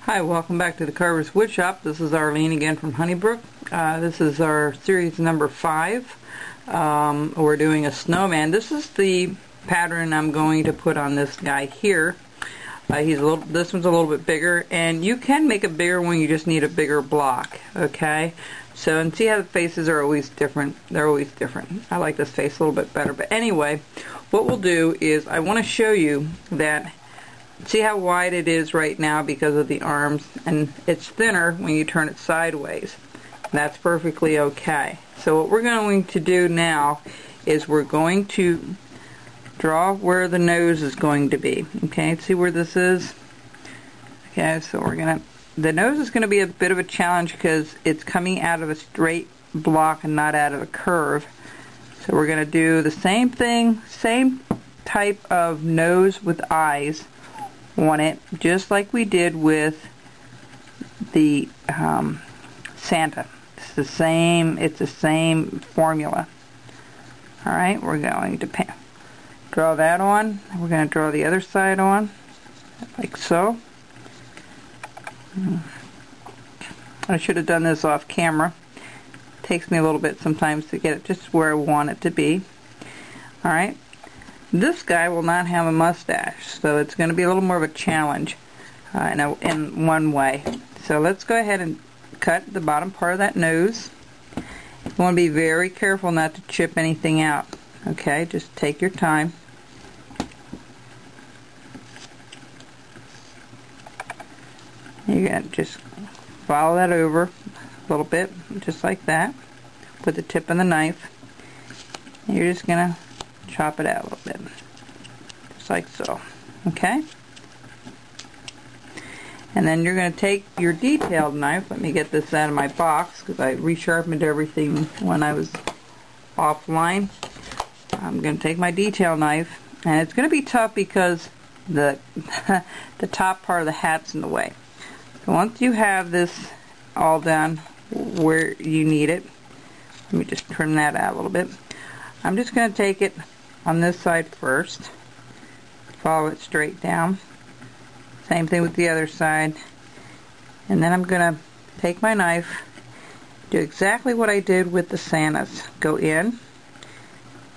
Hi, welcome back to the Carver's Woodshop. This is Arlene again from Honeybrook. This is our series number 5. We're doing a snowman. This is the pattern I'm going to put on this guy here. This one's a little bit bigger, and you can make a bigger one. You just need a bigger block. Okay. So, and see how the faces are always different. They're always different. I like this face a little bit better. But anyway, what we'll do is I want to show you that. See how wide it is right now because of the arms, and it's thinner when you turn it sideways. That's perfectly okay. So what we're going to do now is we're going to draw where the nose is going to be. Okay, see where this is? Okay, so the nose is going to be a bit of a challenge because it's coming out of a straight block and not out of a curve. So we're going to do the same thing, same type of nose with eyes on it, just like we did with the Santa. It's the same formula. Alright, we're going to draw that on. We're going to draw the other side on, like so. I should have done this off camera. It takes me a little bit sometimes to get it just where I want it to be. Alright. This guy will not have a mustache, so it's going to be a little more of a challenge in one way. So let's go ahead and cut the bottom part of that nose. You want to be very careful not to chip anything out. Okay, just take your time. You're going to just follow that over a little bit, just like that, with the tip of the knife. And you're just going to chop it out a little bit, just like so. Okay, and then you're going to take your detailed knife. Let me get this out of my box because I resharpened everything when I was offline. I'm going to take my detail knife, and it's going to be tough because the the top part of the hat's in the way. So once you have this all done where you need it, let me just trim that out a little bit. I'm just going to take it on this side first, follow it straight down, same thing with the other side, and then I'm going to take my knife, do exactly what I did with the Santas, go in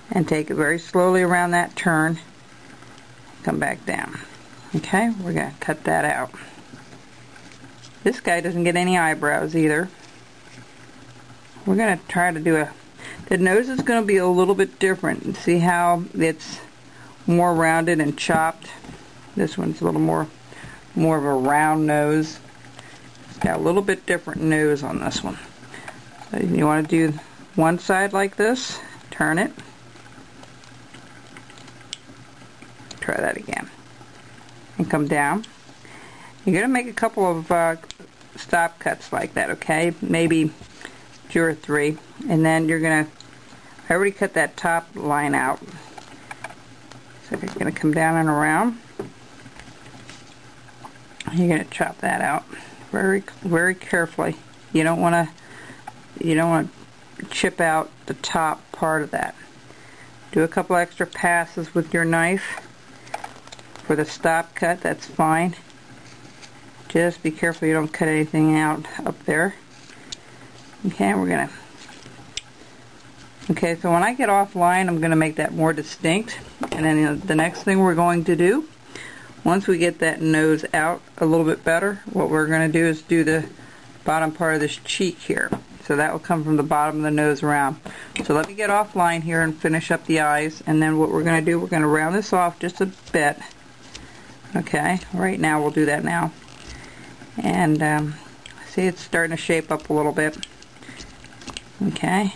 and take it very slowly around that turn, come back down. Okay, we're going to cut that out. This guy doesn't get any eyebrows either. We're going to try to do the nose is going to be a little bit different. See how it's more rounded and chopped? This one's a little more of a round nose. It's got a little bit different nose on this one. So you want to do one side like this, turn it. Try that again. And come down. You're going to make a couple of stop cuts like that, okay? Maybe 2 or 3. And then you're going to, I already cut that top line out. So you're going to come down and around. You're going to chop that out very, very carefully. You don't want to chip out the top part of that. Do a couple extra passes with your knife for the stop cut. That's fine. Just be careful you don't cut anything out up there. Okay, we're going to. Okay, so when I get offline, I'm going to make that more distinct. And then the next thing we're going to do, once we get that nose out a little bit better, what we're going to do is do the bottom part of this cheek here. So that will come from the bottom of the nose around. So let me get offline here and finish up the eyes. And then what we're going to do, we're going to round this off just a bit. Okay, right now we'll do that now. And see, it's starting to shape up a little bit. Okay.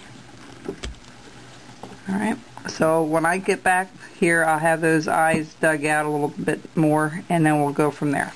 Alright, so when I get back here, I'll have those eyes dug out a little bit more, and then we'll go from there.